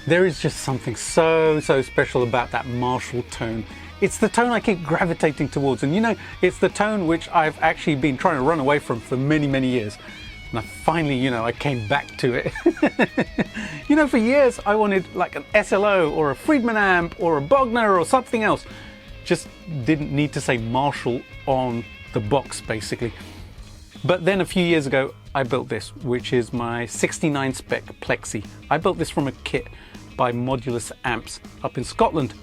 There is just something so special about that Marshall tone. It's the tone I keep gravitating towards, and you know, it's the tone which I've actually been trying to run away from for many years. And I finally, you know, I came back to it. You know, for years I wanted like an SLO or a Friedman amp or a Bogner or something else. Just didn't need to say Marshall on the box, basically. But then a few years ago, I built this, which is my 69 spec plexi. I built this from a kit by Modulus Amps up in Scotland,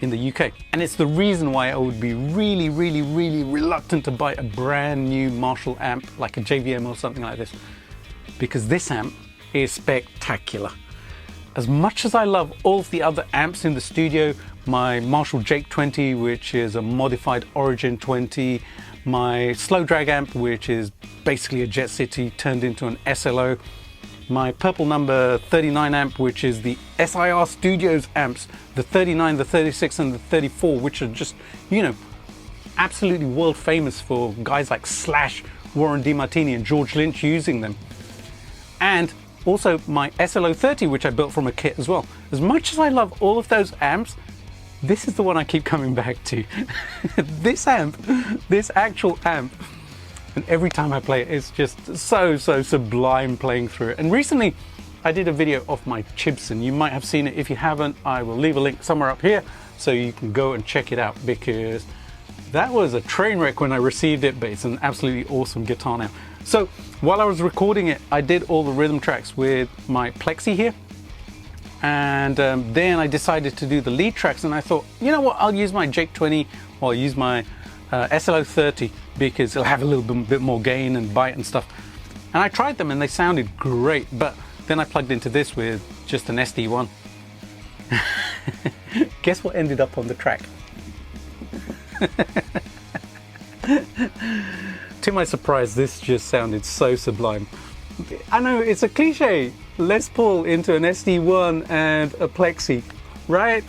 in the UK. And it's the reason why I would be really reluctant to buy a brand new Marshall amp, like a JVM or something like this, because this amp is spectacular. As much as I love all of the other amps in the studio, my Marshall Jake 20, which is a modified Origin 20, my slow drag amp, which is basically a Jet City turned into an SLO, my Purple Number 39 amp, which is the SIR Studios amps, the 39, the 36 and the 34, which are just, you know, absolutely world famous for guys like Slash, Warren DeMartini and George Lynch using them. And also my SLO 30, which I built from a kit as well. As much as I love all of those amps, this is the one I keep coming back to. This amp, this actual amp, and every time I play it, it's just so sublime playing through it. And recently I did a video of my Chibson. You might have seen it. If you haven't, I will leave a link somewhere up here so you can go and check it out, because that was a train wreck when I received it, but it's an absolutely awesome guitar now. So while I was recording it, I did all the rhythm tracks with my plexi here. And then I decided to do the lead tracks, and I thought, you know what, I'll use my Jake 20 or I'll use my SLO 30 because it'll have a little bit more gain and bite and stuff. And I tried them and they sounded great, but then I plugged into this with just an SD1. Guess what ended up on the track? To my surprise, this just sounded so sublime. I know it's a cliche, Les Paul into an SD1 and a plexi, right?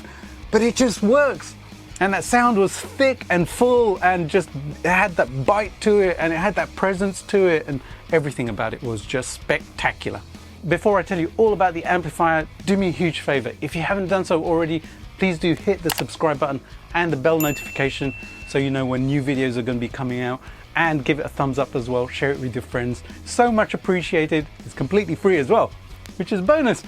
But it just works. And that sound was thick and full and just it had that bite to it and it had that presence to it, and everything about it was just spectacular. Before I tell you all about the amplifier, do me a huge favor. If you haven't done so already, please do hit the subscribe button and the bell notification so you know when new videos are going to be coming out. And give it a thumbs up as well, share it with your friends. So much appreciated. It's completely free as well, which is a bonus.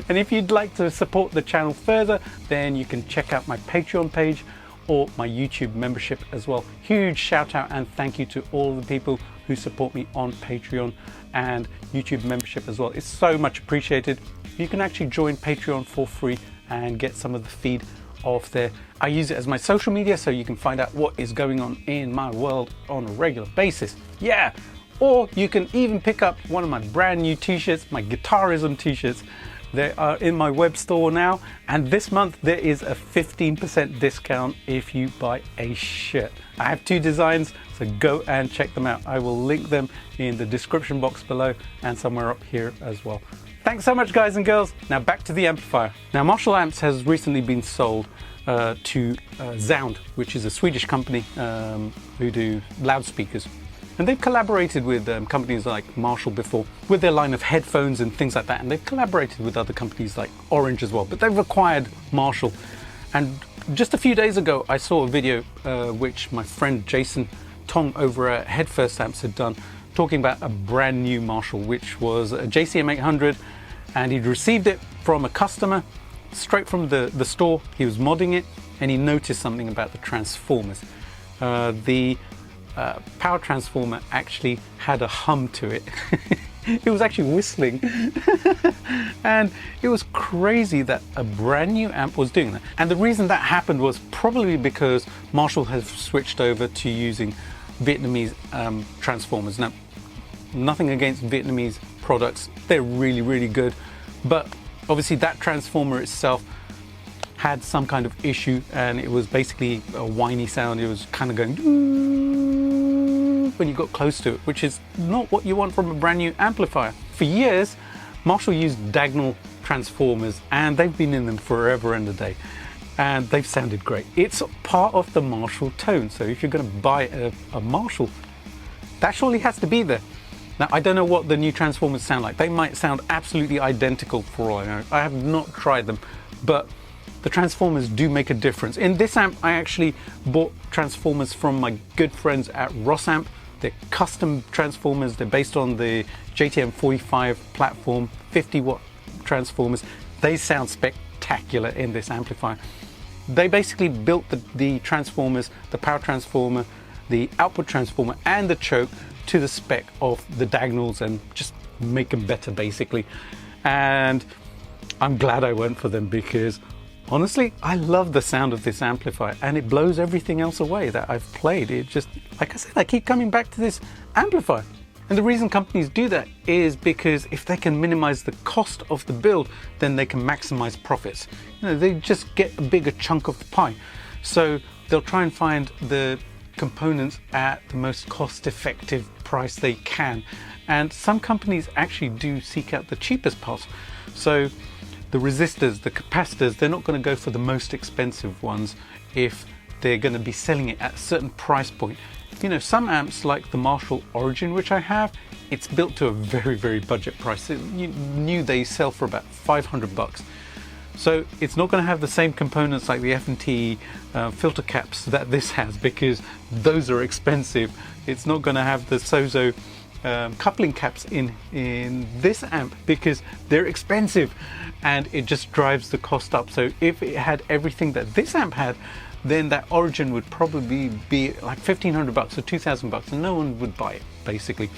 And if you'd like to support the channel further, then you can check out my Patreon page or my YouTube membership as well. Huge shout out and thank you to all the people who support me on Patreon and YouTube membership as well. It's so much appreciated. You can actually join Patreon for free and get some of the feed off there. I use it as my social media so you can find out what is going on in my world on a regular basis. Yeah, or you can even pick up one of my brand new t-shirts, my Guitarism t-shirts. They are in my web store now, and this month there is a 15% discount if you buy a shirt. I have 2 designs, so go and check them out. I will link them in the description box below and somewhere up here as well. Thanks so much, guys and girls. Now back to the amplifier. Now Marshall Amps has recently been sold to Zound, which is a Swedish company who do loudspeakers. And they've collaborated with companies like Marshall before with their line of headphones and things like that. And they've collaborated with other companies like Orange as well, but they've acquired Marshall. And just a few days ago, I saw a video which my friend Jason Tom over at Head First Amps had done, talking about a brand new Marshall, which was a JCM 800, and he'd received it from a customer straight from the store. He was modding it and he noticed something about the transformers. The power transformer actually had a hum to it. It was actually whistling. And it was crazy that a brand new amp was doing that. And the reason that happened was probably because Marshall has switched over to using Vietnamese transformers. Now, nothing against Vietnamese products, they're really good, but obviously that transformer itself had some kind of issue, and it was basically a whiny sound. It was kind of going when you got close to it, which is not what you want from a brand new amplifier. For years, Marshall used diagonal transformers, and they've been in them forever and a day, and they've sounded great. It's part of the Marshall tone, so if you're going to buy a Marshall, that surely has to be there. Now, I don't know what the new transformers sound like. They might sound absolutely identical for all I know. I have not tried them, but the transformers do make a difference. In this amp, I actually bought transformers from my good friends at Ross Amp. They're custom transformers. They're based on the JTM 45 platform, 50-watt transformers. They sound spectacular in this amplifier. They basically built the transformers, the power transformer, the output transformer, and the choke to the spec of the diagonals and just make them better, basically. And I'm glad I went for them because honestly, I love the sound of this amplifier and it blows everything else away that I've played. It just, like I said, I keep coming back to this amplifier. And the reason companies do that is because if they can minimize the cost of the build, then they can maximize profits. You know, they just get a bigger chunk of the pie. So they'll try and find the components at the most cost-effective price they can. And some companies actually do seek out the cheapest parts. So the resistors, the capacitors, they're not going to go for the most expensive ones if they're going to be selling it at a certain price point. You know, some amps like the Marshall Origin, which I have, it's built to a very, very budget price. You knew they sell for about 500 bucks. So it's not going to have the same components like the F&T filter caps that this has, because those are expensive. It's not going to have the Sozo coupling caps in this amp because they're expensive, and it just drives the cost up. So if it had everything that this amp had, then that Origin would probably be like 1,500 bucks or 2,000 bucks, and no one would buy it, basically.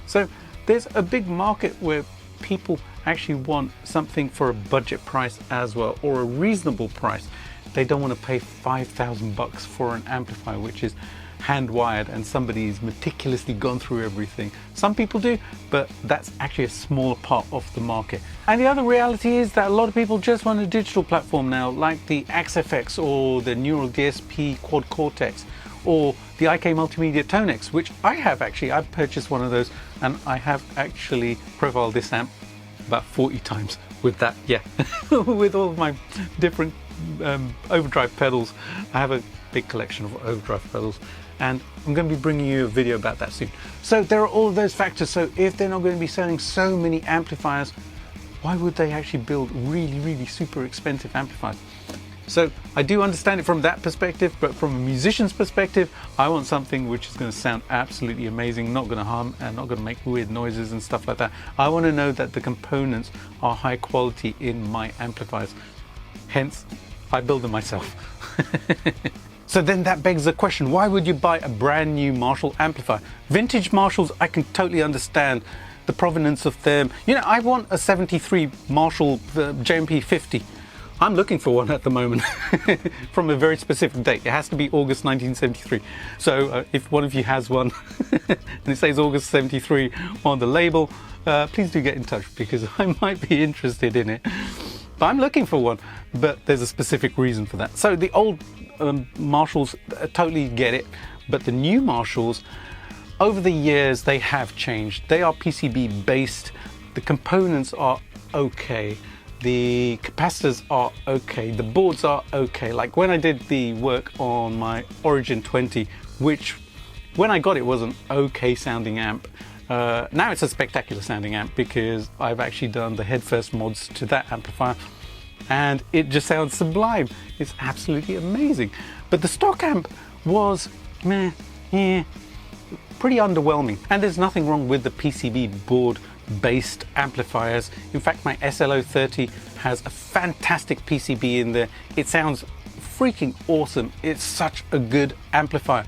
So there's a big market where people actually want something for a budget price as well, or a reasonable price. They don't want to pay 5,000 bucks for an amplifier which is hand wired and somebody's meticulously gone through everything. Some people do, but that's actually a smaller part of the market. And the other reality is that a lot of people just want a digital platform now, like the AXFX or the Neural DSP Quad Cortex or the IK Multimedia Tonex, which I have actually. I've purchased one of those and I have actually profiled this amp about 40 times with that, yeah. With all of my different overdrive pedals. I have a big collection of overdrive pedals, and I'm going to be bringing you a video about that soon. So there are all of those factors. So if they're not going to be selling so many amplifiers, why would they actually build really, really super expensive amplifiers? So I do understand it from that perspective, but from a musician's perspective, I want something which is going to sound absolutely amazing, not going to hum and not going to make weird noises and stuff like that. I want to know that the components are high quality in my amplifiers. Hence, I build them myself. So then that begs the question, why would you buy a brand new Marshall amplifier? Vintage Marshalls, I can totally understand the provenance of them. You know, I want a 73 Marshall JMP 50. I'm looking for one at the moment from a very specific date. It has to be August 1973. So if one of you has one and it says August 73 on the label, please do get in touch because I might be interested in it. But I'm looking for one, but there's a specific reason for that. So the old Marshalls, totally get it, but the new Marshalls, over the years, they have changed. They are PCB-based. The components are okay. The capacitors are okay. The boards are okay. Like when I did the work on my Origin 20, which when I got it was an okay sounding amp. Now it's a spectacular sounding amp because I've actually done the head-first mods to that amplifier and it just sounds sublime. It's absolutely amazing. But the stock amp was pretty underwhelming. And there's nothing wrong with the PCB board based amplifiers. In fact, my SLO30 has a fantastic PCB in there. It sounds freaking awesome. It's such a good amplifier.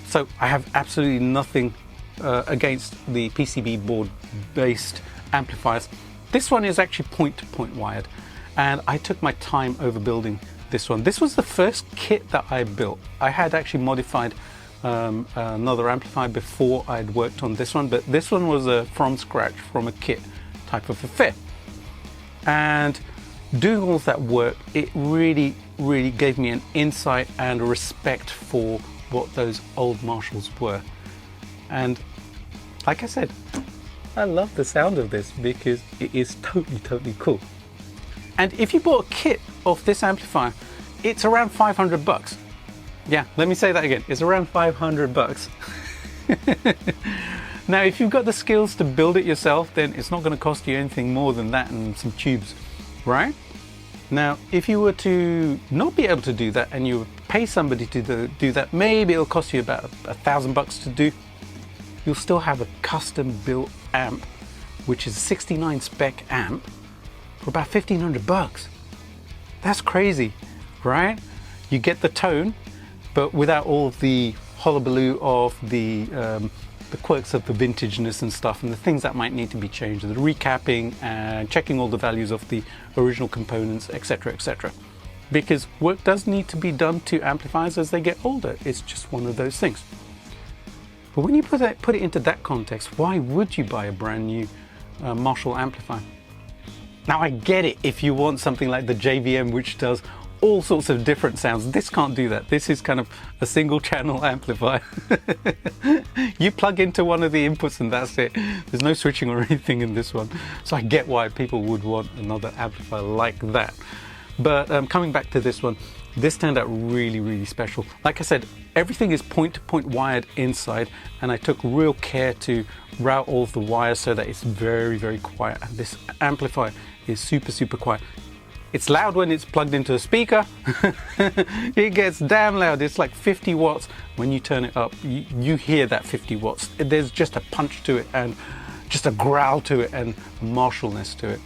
So I have absolutely nothing against the PCB board based amplifiers. This one is actually point-to-point wired, and I took my time over building this one. This was the first kit that I built. I had actually modified another amplifier before I'd worked on this one, but this one was from scratch, from a kit type of affair. And doing all of that work, it really gave me an insight and a respect for what those old Marshalls were. And like I said, I love the sound of this because it is totally cool. And if you bought a kit of this amplifier, it's around 500 bucks. Yeah, let me say that again. It's around 500 bucks. Now, if you've got the skills to build it yourself, then it's not going to cost you anything more than that and some tubes, right? Now, if you were to not be able to do that and you pay somebody to do that, maybe it'll cost you about $1,000 to do. You'll still have a custom built amp, which is a 69 spec amp, for about $1,500. That's crazy, right? You get the tone, but without all of the hullabaloo of the quirks of the vintageness and stuff, and the things that might need to be changed, the recapping and checking all the values of the original components, etc., etc. Because work does need to be done to amplifiers as they get older. It's just one of those things. But when you put it into that context, why would you buy a brand new Marshall amplifier? Now, I get it if you want something like the JVM, which does all sorts of different sounds. This can't do that. This is kind of a single channel amplifier. You plug into one of the inputs and that's it. There's no switching or anything in this one. So I get why people would want another amplifier like that. But coming back to this one, this turned out really, really special. Like I said, everything is point-to-point wired inside, and I took real care to route all of the wires so that it's very, very quiet. And this amplifier is super, super quiet. It's loud when it's plugged into a speaker. It gets damn loud. It's like 50 watts. When you turn it up, you hear that 50 watts. There's just a punch to it and just a growl to it and a Marshallness to it.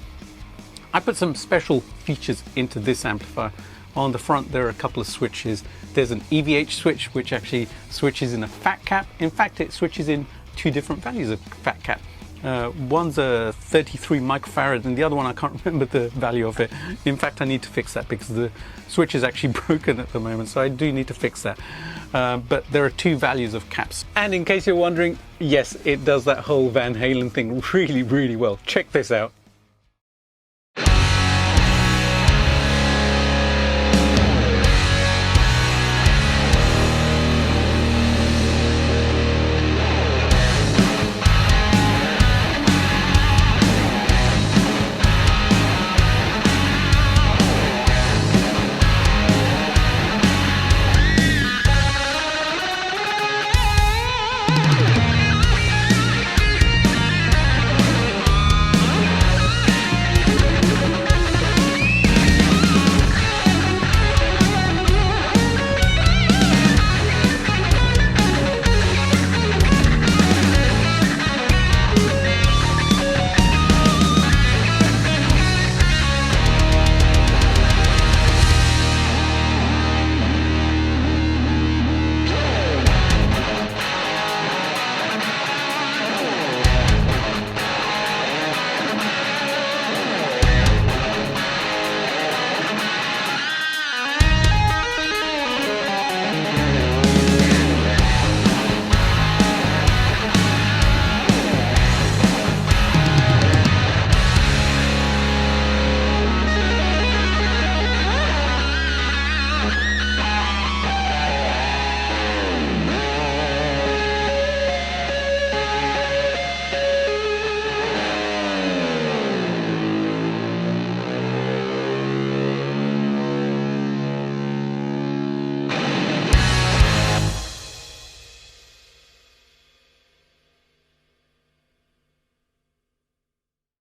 I put some special features into this amplifier. On the front, there are a couple of switches. There's an EVH switch, which actually switches in a fat cap. In fact, it switches in two different values of fat cap. One's a 33 microfarad and the other one, I can't remember the value of it. In fact, I need to fix that because the switch is actually broken at the moment, so I do need to fix that. But there are two values of caps. And in case you're wondering, yes, it does that whole Van Halen thing really, really well. Check this out.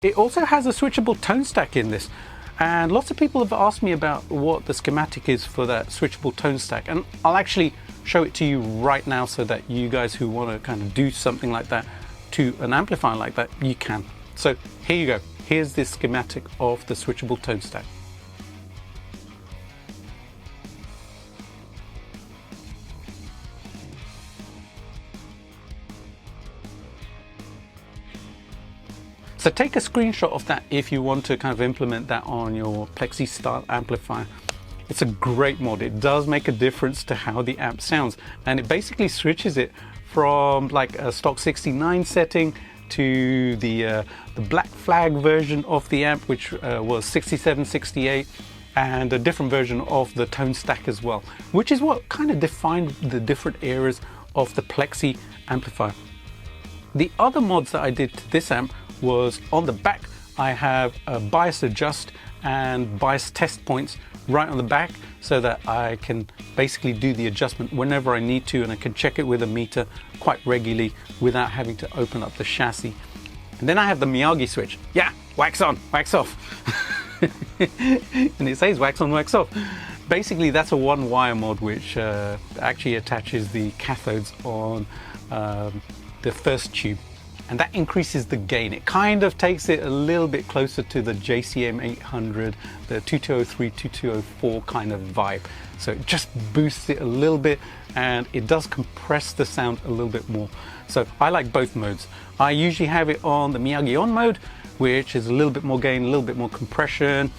It also has a switchable tone stack in this, and lots of people have asked me about what the schematic is for that switchable tone stack, and I'll actually show it to you right now so that you guys who want to kind of do something like that to an amplifier like that, you can. So here you go. Here's the schematic of the switchable tone stack. So take a screenshot of that if you want to kind of implement that on your plexi style amplifier. It's a great mod. It does make a difference to how the amp sounds, and it basically switches it from like a stock 69 setting to the black flag version of the amp, which was 67, 68, and a different version of the tone stack as well, which is what kind of defined the different eras of the plexi amplifier. The other mods that I did to this amp was on the back I have a bias adjust and bias test points right on the back so that I can basically do the adjustment whenever I need to, and I can check it with a meter quite regularly without having to open up the chassis. And then I have the Miyagi switch. Yeah, wax on, wax off. And it says wax on, wax off. Basically, that's a one-wire mod which actually attaches the cathodes on the first tube, and that increases the gain. It kind of takes it a little bit closer to the JCM 800, the 2203, 2204 kind of vibe. So it just boosts it a little bit, and it does compress the sound a little bit more. So I like both modes. I usually have it on the Miyagi on mode, which is a little bit more gain, a little bit more compression,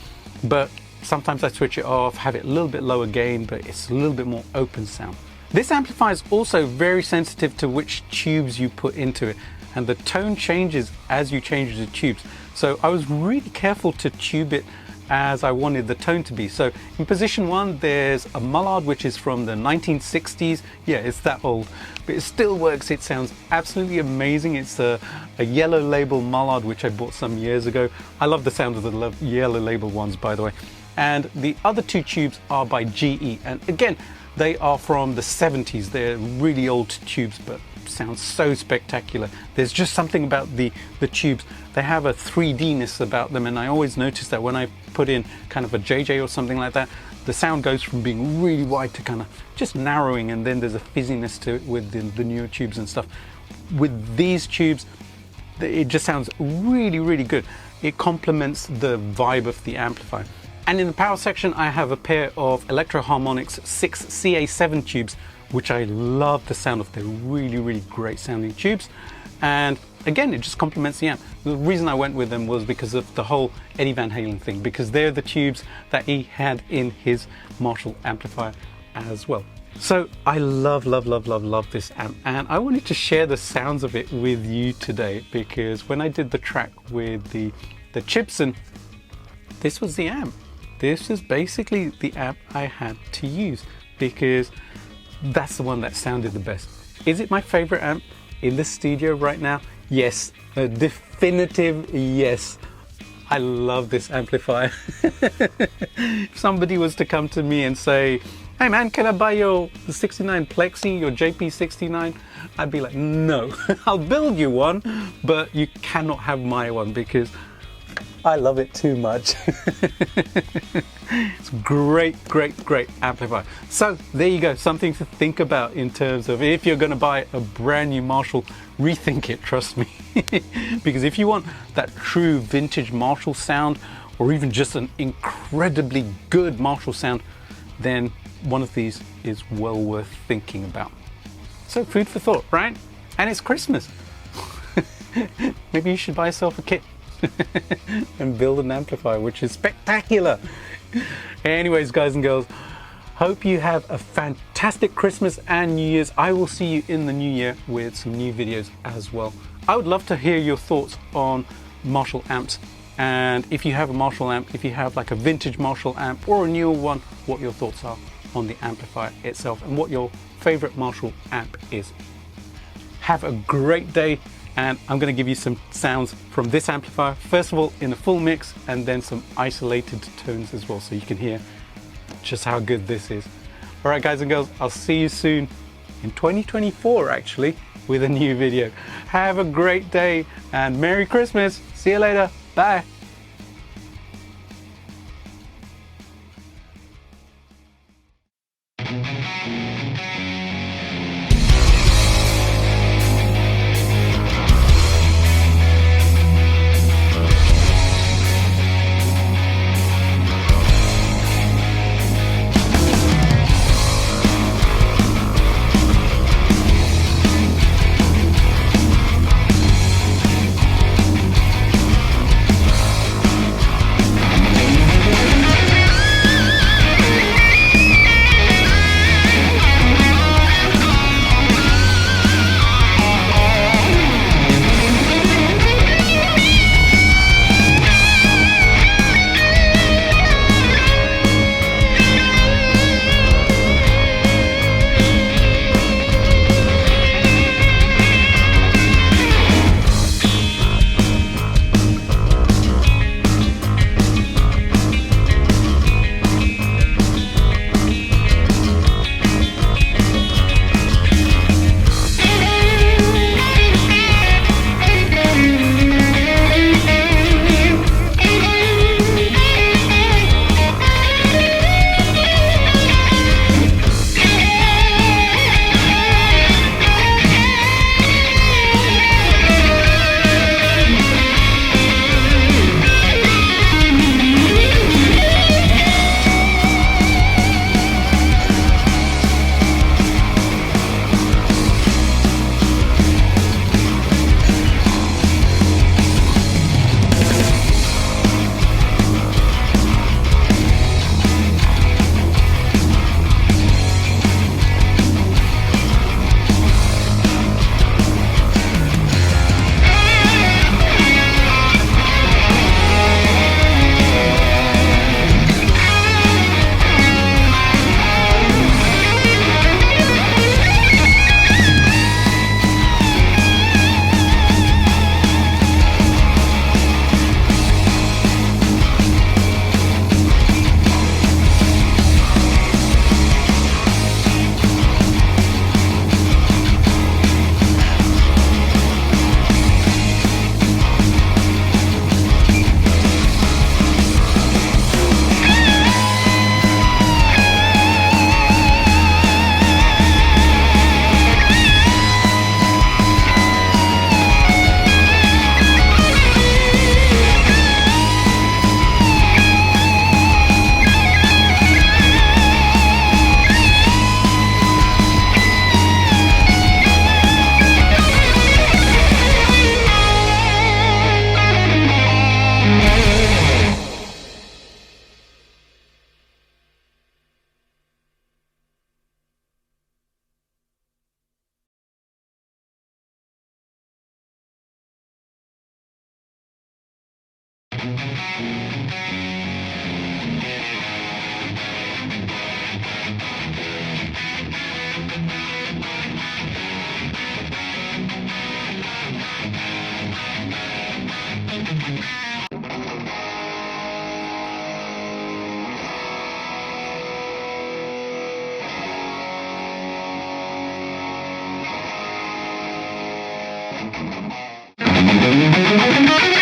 but sometimes I switch it off, have it a little bit lower gain, but it's a little bit more open sound. This amplifier is also very sensitive to which tubes you put into it, and the tone changes as you change the tubes. So I was really careful to tube it as I wanted the tone to be. So in position 1, there's a Mullard, which is from the 1960s. Yeah, it's that old, but it still works. It sounds absolutely amazing. It's a yellow label Mullard, which I bought some years ago. I love the sound of the yellow label ones, by the way. And the other 2 tubes are by GE, and again, they are from the 70s. They're really old tubes, but sound so spectacular. There's just something about the tubes. They have a 3D-ness about them, and I always notice that when I put in kind of a JJ or something like that, the sound goes from being really wide to kind of just narrowing, and then there's a fizziness to it with the newer tubes and stuff. With these tubes, it just sounds really, really good. It complements the vibe of the amplifier. And in the power section, I have a pair of Electro Harmonix 6 CA7 tubes, which I love the sound of. They're really, really great sounding tubes. And again, it just complements the amp. The reason I went with them was because of the whole Eddie Van Halen thing, because they're the tubes that he had in his Marshall amplifier as well. So I love, love, love, love, love this amp, and I wanted to share the sounds of it with you today, because when I did the track with the Chipson, this was the amp. This is basically the amp I had to use, because that's the one that sounded the best. Is it my favorite amp in the studio right now? Yes, a definitive yes. I love this amplifier. If somebody was to come to me and say, hey man, can I buy your 69 plexi, your JP69? I'd be like, no, I'll build you one, but you cannot have my one because I love it too much. It's great, great, great amplifier. So there you go, something to think about in terms of if you're going to buy a brand new Marshall, rethink it, trust me. Because if you want that true vintage Marshall sound, or even just an incredibly good Marshall sound, then one of these is well worth thinking about. So food for thought, right? And it's Christmas. Maybe you should buy yourself a kit and build an amplifier, which is spectacular. Anyways, guys and girls, hope you have a fantastic Christmas and New Year's. I will see you in the new year with some new videos as well. I would love to hear your thoughts on Marshall amps, and if you have a Marshall amp, if you have like a vintage Marshall amp or a newer one, what your thoughts are on the amplifier itself and what your favorite Marshall amp is. Have a great day, and I'm going to give you some sounds from this amplifier, first of all in a full mix, and then some isolated tones as well, so you can hear just how good this is. All right, guys and girls, I'll see you soon in 2024 actually with a new video. Have a great day and Merry Christmas. See you later. Bye. Thank you.